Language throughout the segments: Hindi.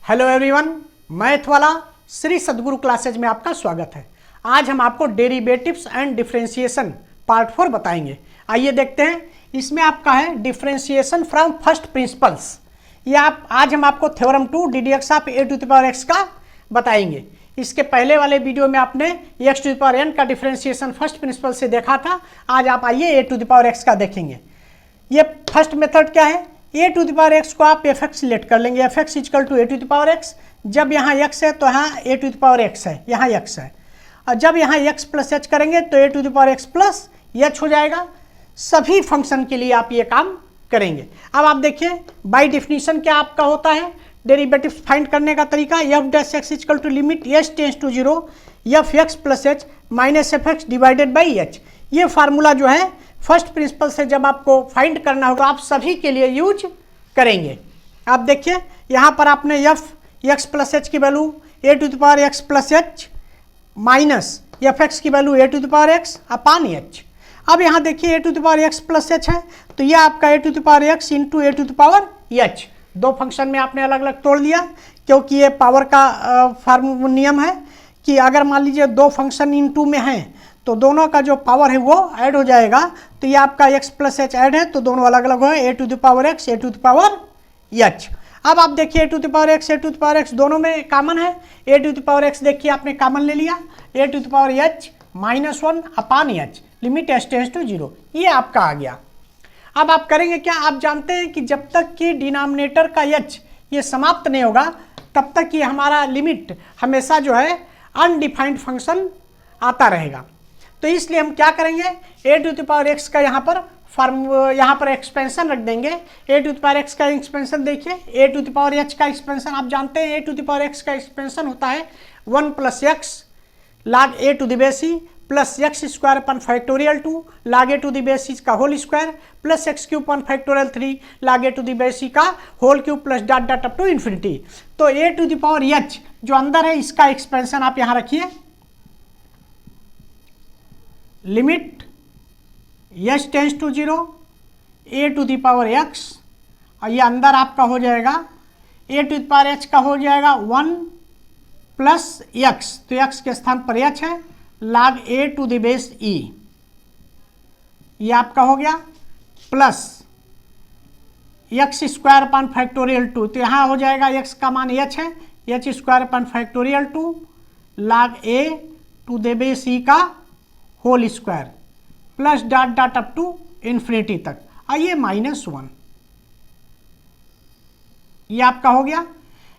हेलो एवरीवन, मैथ वाला श्री सद्गुरु क्लासेज में आपका स्वागत है। आज हम आपको डेरिवेटिव्स एंड डिफरेंशिएशन पार्ट 4 बताएंगे। आइए देखते हैं। इसमें आपका है डिफरेंशिएशन फ्रॉम फर्स्ट प्रिंसिपल्स। ये आज हम आपको theorem 2 ddx of a to the power x का बताएंगे। इसके पहले वाले वीडियो में आपने x to the power n का डिफरेंशिएशन फर्स्ट प्रिंसिपल से देखा था। आज आप आइए a to the power x का देखेंगे। ये फर्स्ट मेथड क्या है? a to the power x को आप fx सिलेक्ट कर लेंगे। fx equal to a to the power x। जब यहाँ x है तो यहाँ a to the power x है, यहाँ x है। और जब यहाँ x प्लस h करेंगे तो a to the power x plus h हो जाएगा। सभी फंक्शन के लिए आप ये काम करेंगे। अब आप देखिए बाय डेफिनेशन क्या आपका होता है डेरिवेटिव फाइंड करने का तरीका। F dash x equal to limit H tends to zero F x plus H minus F X divided by H. ये फार्मूला जो है फर्स्ट प्रिंसिपल से जब आपको फाइंड करना होगा आप सभी के लिए यूज करेंगे। आप देखिए यहाँ पर आपने एफ एक्स प्लस एच की value A to the power x plus H minus F x की value A to the power x upon h. अब यहाँ देखिए a to the power x plus h है तो यह आपका a to the power x into a to the power h. दो फंक्शन में आपने अलग अलग तोड़ दिया क्योंकि ये पावर का नियम है कि अगर मान लीजिए दो फंक्शन इन टू में हैं तो दोनों का जो पावर है वो ऐड हो जाएगा। तो ये आपका x प्लस एच ऐड है तो दोनों अलग अलग हो a to the power x A to the power h. अब आप देखिए a to the power x A to the power x दोनों में कॉमन है। A to the power x देखिए आपने कॉमन ले लिया a to the power H minus one upon h limit H tends to zero. ये आपका आ गया। अब आप करेंगे क्या? आप जानते हैं कि जब तक कि डिनोमिनेटर का एच ये समाप्त नहीं होगा तब तक कि हमारा लिमिट हमेशा जो है अनडिफाइंड फंक्शन आता रहेगा। तो इसलिए हम क्या करेंगे a to the power x का यहाँ पर एक्सपेंशन रख देंगे। A to the power x का एक्सपेंशन देखिए a to the power H का एक्सपेंशन आप जानते हैं a to the power x का एक्सपेंशन होता है 1 plus x log a to the base e plus x square upon factorial 2 log a to the base e का whole square plus x cube upon factorial 3 log a to the base e का whole cube plus dot dot up to infinity. तो a to the power h जो अंदर है इसका एक्सपेंशन आप यहाँ रखिए limit H tends to zero A to the power x और ये अंदर आपका हो जाएगा a to the power H का हो जाएगा 1 प्लस एक्स तो एक्स के स्थान पर एच है log a to the base e ये आपका हो गया plus x square upon factorial 2 तो यहाँ हो जाएगा एक्स का मान एच है h square upon factorial 2 log a to the base e का whole square plus dot dot up to infinity तक आइए -1 ये आपका हो गया।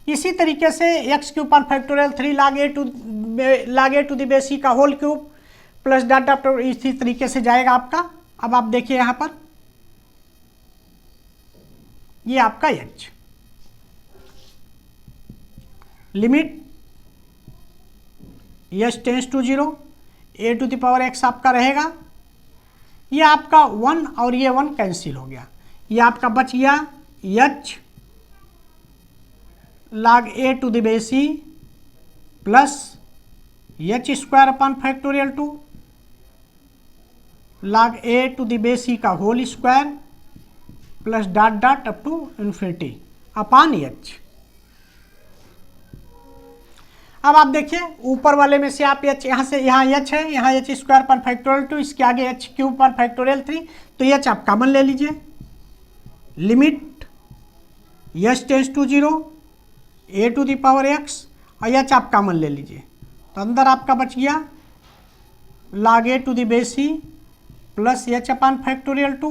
इसी तरीके से एक्स क्यूब पर factorial 3 log a to the base e का whole cube plus dot dot to इसी तरीके से जाएगा आपका। अब आप देखिए यहाँ पर ये आपका H limit H tends to zero A to the power x आपका रहेगा। ये आपका 1 और ये 1 कैंसिल हो गया। ये आपका बच गया h log a to the base e plus H square upon factorial 2 log a to the base e का whole square plus dot dot up to infinity upon h. अब आप देखिए ऊपर वाले में से आप एच यहाँ से यहाँ एच है यहाँ एच स्क्वायर पर फैक्टोरियल 2 इसके आगे एच क्यूब पर फैक्टोरियल 3 तो एच आप कॉमन ले लीजिए limit H tends to zero A to the power x और एच आप कॉमन ले लीजिए तो अंदर आपका बच गया log a to the base e plus h upon factorial 2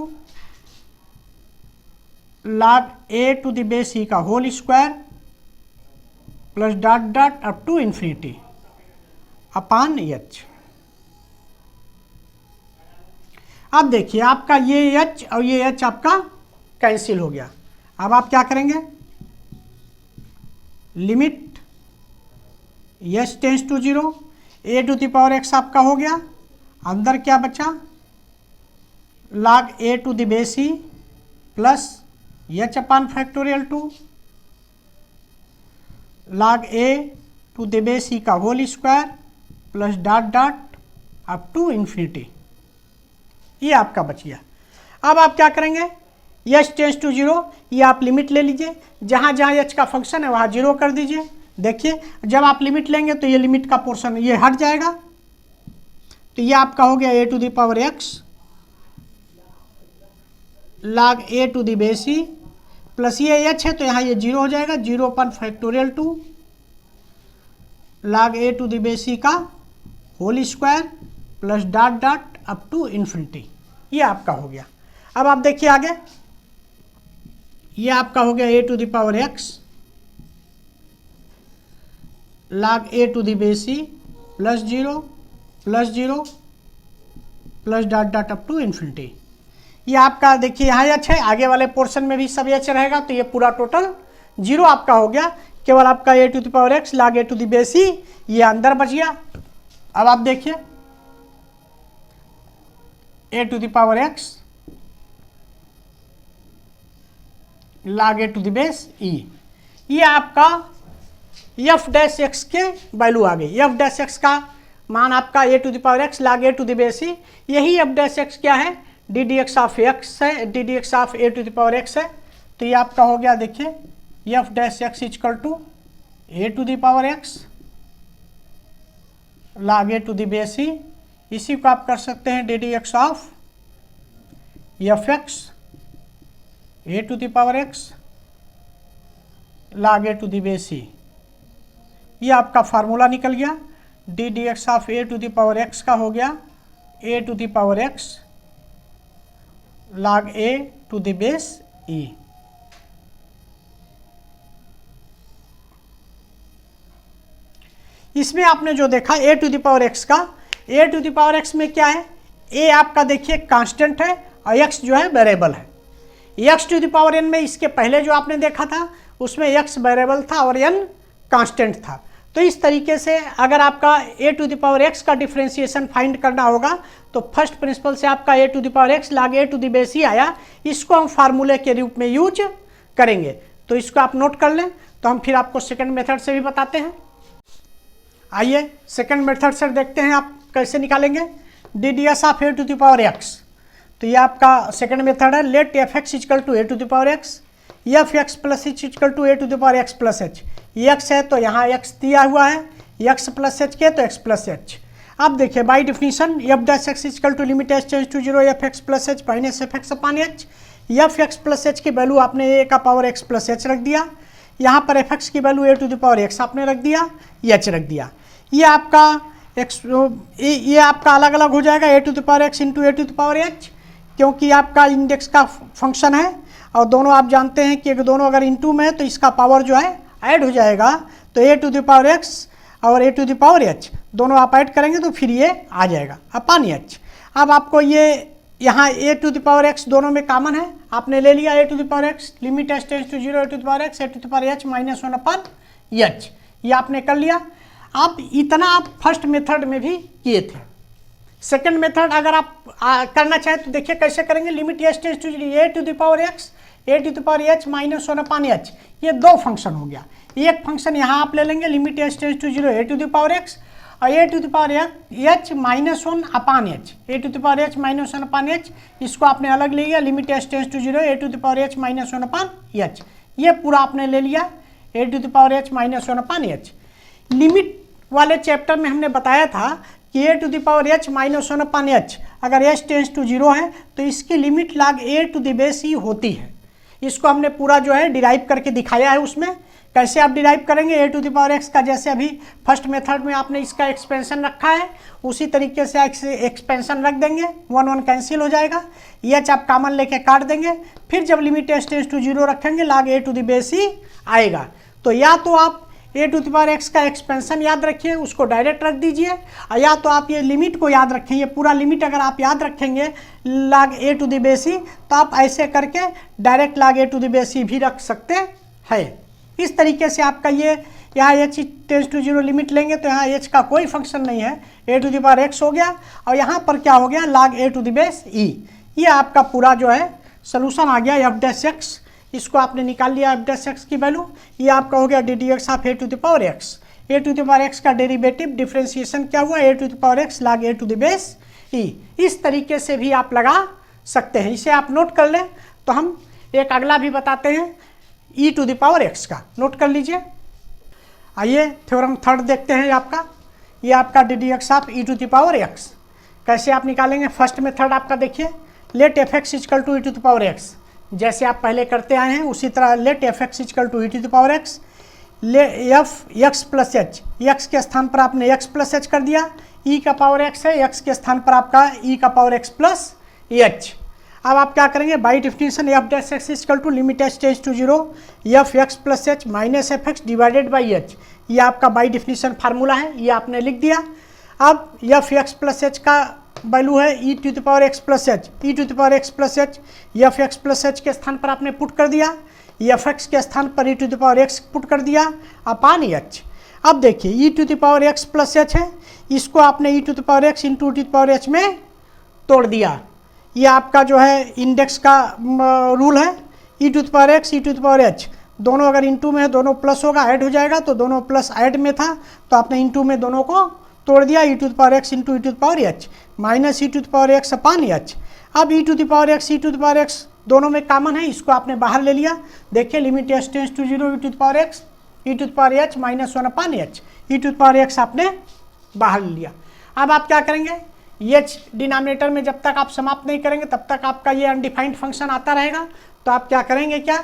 log a to the base e का whole square plus dot dot up to infinity upon h. अब देखिए आपका ये एच और ये एच आपका कैंसिल हो गया। अब आप क्या करेंगे limit H tends to zero A to the power x आपका हो गया। अंदर क्या बचा log a to the base e plus h upon factorial 2 log a to the base e का whole square plus dot dot up to infinity ये आपका बच गया। अब आप क्या करेंगे एच टेंस टू जीरो, ये आप लिमिट ले लीजिए, जहाँ जहाँ एच का फंक्शन है वहाँ जीरो कर दीजिए। देखिए जब आप लिमिट लेंगे तो ये लिमिट का पोर्शन ये हट जाएगा, तो ये आपका हो गया a to the power x log a to the base e plus ये एच है तो यहाँ ये जीरो हो जाएगा, 0.2 log a to the base e का whole square plus dot dot up to infinity. ये आपका हो गया। अब आप देखिए आगे, ये आपका हो गया a to the power x log a to the base e plus zero plus dot dot up to infinity. ये आपका देखिए यहाँ एच है, आगे वाले पोर्शन में भी सब एच रहेगा, तो ये पूरा टोटल जीरो आपका हो गया। केवल आपका a to the power x log a to the base e ये अंदर बच गया। अब आप देखिए a to the power x log a to the base e, ये आपका एफ डैश एक्स के वैल्यू आ गई। एफ डैश एक्स का मान आपका a to the power x log a to the base e, यही एफ डैश एक्स क्या है, d D x of x है, d D x of A to the power x है। तो ये आपका हो गया देखिए f dash x equal to A to the power x log a to the base e, इसी को आप कर सकते हैं d D x of f x A to the power x log a to the base e. ये आपका फार्मूला निकल गया, d D x of A to the power x का हो गया a to the power x log a to the base e. इसमें आपने जो देखा a to the power x का, a to the power x में क्या है, ए आपका देखिए कांस्टेंट है और एक्स जो है वेरिएबल है। X to the power N में इसके पहले जो आपने देखा था उसमें एक्स वेरिएबल था और एन कांस्टेंट था। तो इस तरीके से अगर आपका a to the power x का डिफरेंशिएशन फाइंड करना होगा तो फर्स्ट प्रिंसिपल से आपका a to the power x log a to the base e आया, इसको हम फार्मूले के रूप में यूज करेंगे। तो इसको आप नोट कर लें, तो हम फिर आपको सेकंड मेथड से भी बताते हैं। आइए सेकंड मेथड से देखते हैं आप कैसे निकालेंगे D D X of A to the power x. तो ये आपका सेकंड मेथड है, let F X equal to A to the power X, F x plus H equal to A to the power x plus H. X है तो यहाँ एक्स दिया हुआ है, एक्स प्लस एच के तो एक्स प्लस एच। अब देखिए by definition F dash x equal to limit H tends to zero F x plus H minus F X upon H. F x plus H की वैल्यू आपने ए का पावर एक्स प्लस एच रख दिया, यहाँ पर एफ एक्स की value A to the power x आपने रख दिया, एच रख दिया। ये आपका एक्स ये आपका अलग अलग हो जाएगा a to the power x into a to the power h, क्योंकि आपका इंडेक्स का फंक्शन है और दोनों आप जानते हैं कि दोनों अगर इंटू में है तो इसका पावर जो है ऐड हो जाएगा। तो a to the power x और a to the power h दोनों आप ऐड करेंगे तो फिर ये आ जाएगा अपान एच। अब आपको ये यहाँ a to the power x दोनों में कॉमन है, आपने ले लिया a to the power x, limit H tends to zero A to the power x A to the power H minus one upon H, ये आपने कर लिया। अब इतना आप फर्स्ट मेथड में भी किए थे। सेकंड मेथड अगर आप करना चाहें तो देखिए कैसे करेंगे, limit H tends to A to the power x A to the power H minus one upon H, ये दो फंक्शन हो गया। एक फंक्शन यहाँ आप ले लेंगे limit H tends to zero A to the power x और a to the power H minus one upon h, a to the power H minus one upon h, इसको आपने अलग ले लिया limit H tends to zero A to the power H minus one upon H, ये पूरा आपने ले लिया a to the power H minus one upon h. Limit वाले चैप्टर में हमने बताया था कि a to the power H minus one upon h अगर एच टेंड्स टू जीरो है तो इसकी limit log a to the base e होती है। इसको हमने पूरा जो है डिराइव करके दिखाया है। उसमें कैसे आप डिराइव करेंगे, a to the power x का जैसे अभी फर्स्ट मेथड में आपने इसका एक्सपेंशन रखा है उसी तरीके से एक्सपेंशन रख देंगे, वन वन कैंसिल हो जाएगा, एच आप कॉमन लेके काट देंगे, फिर जब limit H tends to zero रखेंगे log a to the base e आएगा। तो या तो आप a to the power x का एक्सपेंशन याद रखिए, उसको डायरेक्ट रख दीजिए, और या तो आप ये लिमिट को याद रखें, ये पूरा लिमिट अगर आप याद रखेंगे log a to the base e तो आप ऐसे करके direct log a to the base e भी रख सकते हैं। इस तरीके से आपका ये यहाँ h tends to zero limit लेंगे तो यहाँ एच का कोई फंक्शन नहीं है, a to the power x हो गया और यहाँ पर क्या हो गया log a to the base e. ये आपका पूरा जो है सोल्यूशन आ गया एफ डैश एक्स, इसको आपने निकाल लिया एफ डैश एक्स की वैल्यू, ये आपका हो गया d D x of A to the power x. A to the power x का डेरिवेटिव डिफरेंशिएशन क्या हुआ, a to the power x log a to the base e. इस तरीके से भी आप लगा सकते हैं, इसे आप नोट कर लें तो हम एक अगला भी बताते हैं ई टू द पावर एक्स का, नोट कर लीजिए। आइए थ्योरम थर्ड देखते हैं आपका, ये आपका d D x of E to the power x. कैसे आप निकालेंगे? फर्स्ट मेथड आपका देखिए, let F x equal to E to the power x, जैसे आप पहले करते आए हैं उसी तरह let F x equal to E to the power x, ले f x plus H, x के स्थान पर आपने एक्स प्लस एच कर दिया, ई का पावर एक्स है, एक्स के स्थान पर आपका ई का पावर एक्स प्लस एच। अब आप क्या करेंगे? By definition F dash X equal to limit H tends to zero F x plus H minus F X divided by H, ये आपका बाई डिफिनेशन फार्मूला है, ये आपने लिख दिया। अब एफ एक्स प्लस एच का वैल्यू है ई to the power x plus h, E to the power x plus h F x plus h के स्थान पर आपने पुट कर दिया, एफ एक्स के स्थान पर e to the power x put कर दिया अपान एच। अब देखिए e to the power x plus h है, इसको आपने e to the power x into t the power h में तोड़ दिया। ये आपका जो है इंडेक्स का रूल है, ई to the power x E to the power h, दोनों अगर इंटू में है दोनों प्लस होगा, ऐड हो जाएगा, तो दोनों प्लस ऐड में था तो आपने इंटू में दोनों को तोड़ दिया, e to the power x into e to the power H minus e to the power x upon h. अब e to the power x E to the power x दोनों में कॉमन है, इसको आपने बाहर ले लिया। देखिए limit H tends to zero E to the power x E to the power H minus one upon H, E to the power x आपने बाहर ले लिया। अब आप क्या करेंगे? एच डिनोमिनेटर में जब तक आप समाप्त नहीं करेंगे तब तक आपका ये अनडिफाइंड फंक्शन आता रहेगा। तो आप क्या करेंगे? क्या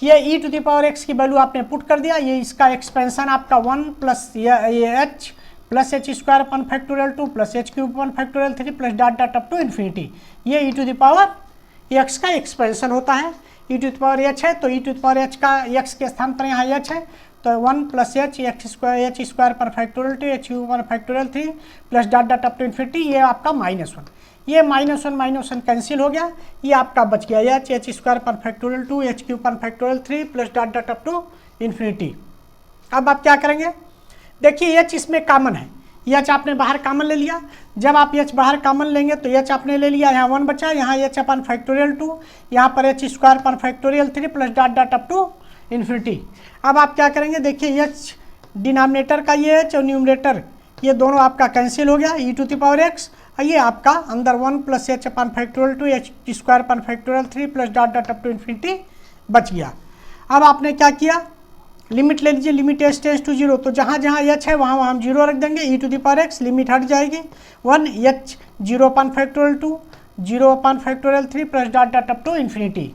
ये E to the power X की वैल्यू आपने पुट कर दिया, ये इसका एक्सपेंशन आपका 1 प्लस ये H plus H square upon factorial 2 plus H cube upon factorial 3 plus dot dot up to infinity, ये E to the power x का एक्सपेंशन होता है। ई टू द पावर एच है तो ई टू द पावर एच का एक्स के स्थान पर यहाँ एच है, तो 1 plus H X square H square पर फैक्टोरियल 2 एच क्यूब पर factorial 3 plus dot dot up to infinity, ये आपका -1, ये -1 कैंसिल हो गया, ये आपका बच गया एच एच स्क्वायर पर फैक्टोरियल 2 एच क्यूब पर factorial 3 plus dot dot up to infinity. अब आप क्या करेंगे? देखिए एच इसमें कॉमन है, एच आपने बाहर कॉमन ले लिया। जब आप एच बाहर कॉमन लेंगे तो एच आपने ले लिया, यहाँ 1 बचा, यहाँ एच अपन फैक्टोरियल 2, यहाँ पर एच स्क्वायर पर factorial 3 plus dot dot up to infinity. अब आप क्या करेंगे? देखिए एच डिनोमिनेटर का ये एच और न्यूमरेटर ये दोनों आपका कैंसिल हो गया, ई टू द पावर एक्स, ये आपका अंदर 1 plus H upon factorial 2 H square upon factorial 3 plus dot dot up to infinity बच गया। अब आपने क्या किया? लिमिट ले लीजिए, limit H tends to zero, तो जहाँ जहाँ एच है वहाँ हम जीरो रख देंगे, e to the power x limit हट जाएगी 1 h zero upon factorial 2 zero upon factorial 3 plus dot dot up to infinity.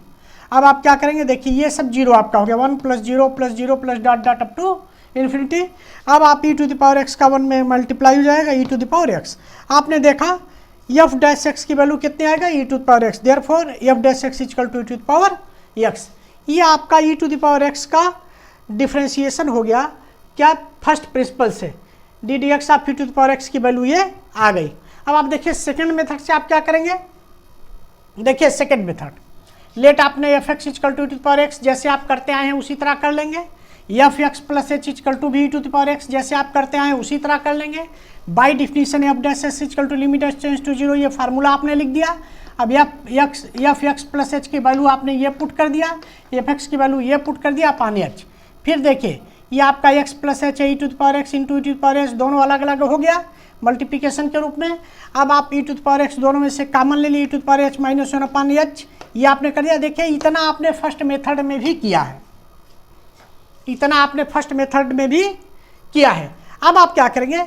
अब आप क्या करेंगे? देखिए ये सब जीरो आपका हो गया, 1 plus zero plus dot dot up to infinity. अब आप e to the power x का 1 में मल्टीप्लाई हो जाएगा, e to the power x. आपने देखा एफ डैश एक्स की वैल्यू कितने आएगा? E to the power x, therefore f dash x equal to E to the power x. ये आपका e to the power x का डिफ्रेंशिएशन हो गया क्या? फर्स्ट प्रिंसिपल से D D x of E to the power X की वैल्यू ये आ गई। अब आप देखिए सेकेंड मेथड से आप क्या करेंगे? देखिए सेकेंड मेथड, लेट आपने F X equal to E to the power x जैसे आप करते आए हैं उसी तरह कर लेंगे, F x plus H equal to भी E to the power x जैसे आप करते आए हैं उसी तरह कर लेंगे। By definition F dash X equal to limit H tends to zero, ये फार्मूला आपने लिख दिया। अब एफ एक्स प्लस एच की वैल्यू आपने ये पुट कर दिया, एफ एक्स की वैल्यू ये पुट कर दिया अपान एच। फिर देखिए ये आपका एक्स प्लस एच है, ई to the power x into e to the power h दोनों अलग अलग हो गया मल्टीप्लिकेशन के रूप में। अब आप e to the power x दोनों में से कॉमन ले लिए, e to the power H minus 1 upon H, ये आपने कर दिया। देखिए इतना आपने फर्स्ट मेथड में भी किया है, इतना आपने फर्स्ट मेथड में भी किया है। अब आप क्या करेंगे?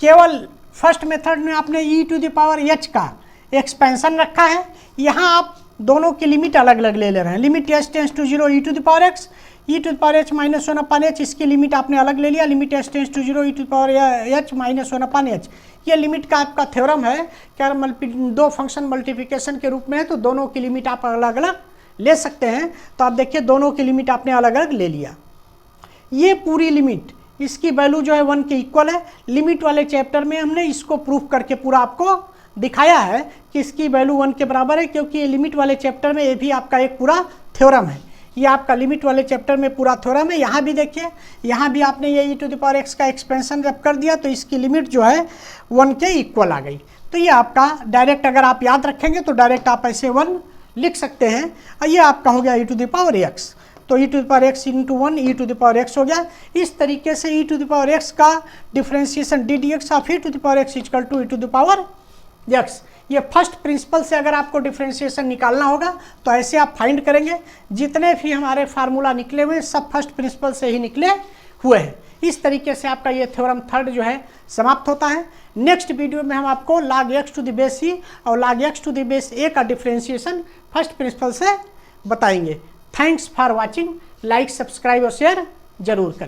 केवल फर्स्ट मेथड में आपने e to the power H का एक्सपेंशन रखा है, यहाँ आप दोनों की लिमिट अलग अलग ले रहे हैं। Limit H tends to zero E to the power x, E to the power H minus 1 upon H, इसकी लिमिट आपने अलग ले लिया। Limit H tends to zero E to the power H minus 1 upon H, ये लिमिट का आपका थ्योरम है क्या? दो फंक्शन मल्टीप्लिकेशन के रूप में है तो दोनों की लिमिट आप अलग अलग ले सकते हैं। तो आप देखिए दोनों की लिमिट आपने अलग अलग ले लिया। ये पूरी लिमिट इसकी वैल्यू जो है 1 के इक्वल है। लिमिट वाले चैप्टर में हमने इसको प्रूफ करके पूरा आपको दिखाया है कि इसकी वैल्यू 1 के बराबर है, क्योंकि ये लिमिट वाले चैप्टर में ये भी आपका एक पूरा थ्योरम है। ये आपका लिमिट वाले चैप्टर में पूरा थ्योरम है। यहाँ भी देखिए, यहाँ भी आपने ये E to the power x का एक्सपेंशन जब कर दिया तो इसकी लिमिट जो है 1 के इक्वल आ गई। तो ये आपका डायरेक्ट अगर आप याद रखेंगे तो डायरेक्ट आप ऐसे 1 लिख सकते हैं। और ये आपका हो गया ई टू द पावर एक्स, तो ई to the power x into 1 e to the power x हो गया। इस तरीके से e to the power x का differentiation d D x of E to the power x equal to E to the power x, ये फर्स्ट प्रिंसिपल से अगर आपको डिफरेंशिएशन निकालना होगा तो ऐसे आप फाइंड करेंगे। जितने भी हमारे फार्मूला निकले हुए सब फर्स्ट प्रिंसिपल से ही निकले हुए हैं। इस तरीके से आपका ये थ्योरम थर्ड जो है समाप्त होता है। नेक्स्ट वीडियो में हम आपको log x to the base c और log x to the base a का डिफरेंशिएशन फर्स्ट प्रिंसिपल से बताएंगे। Thanks for watching. Like, subscribe और शेयर जरूर करें।